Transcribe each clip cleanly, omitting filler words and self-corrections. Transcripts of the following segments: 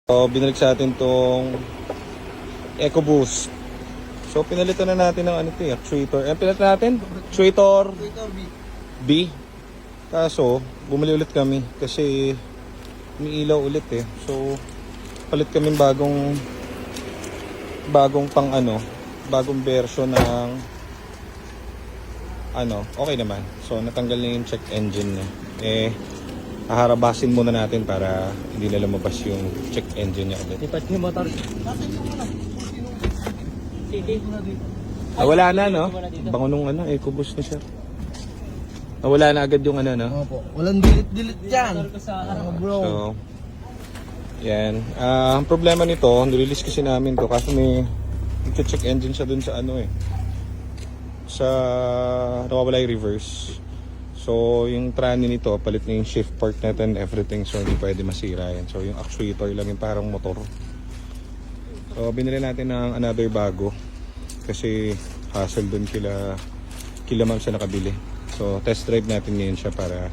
So, binalik sa atin tong EcoBoost. So, pinalitan na natin ng ano ito, actuator. Pinalitan natin? Actuator B. Kaso, bumili ulit kami kasi umiilaw ulit eh. So, palit kami bagong version ng okay naman. So, natanggal na yung check engine niya. Haharabasin muna natin para hindi na lumabas yung check engine niya ulit. Lipat yung motor. Wala na, no? Bango nung EcoBoost ni sir. Wala na agad yung no? Opo. Walang dilit-dilit yan. Bro. So, yan. Ang problema nito, nirelease kasi namin to kasi may check engine siya dun sa sa nawawala yung reverse. So, yung tranny nito, palit na yung shift part natin, everything. So, hindi pwede masira yan. So, yung actuator lang yung parang motor. So, binili natin ng another bago. Kasi, hassle dun kila ma'am sa nakabili. So, test drive natin ngayon siya para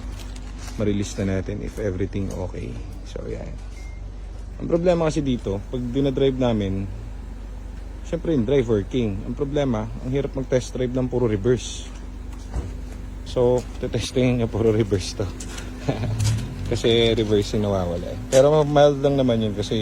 ma-release na natin if everything okay. So, yan. Ang problema kasi dito, pag dinadrive namin, syempre yung drive working. Ang problema, ang hirap mag-test drive ng puro reverse. So, tetestingin niya puro reverse to. Kasi reverse yung nawawala eh. Pero mild lang naman yun kasi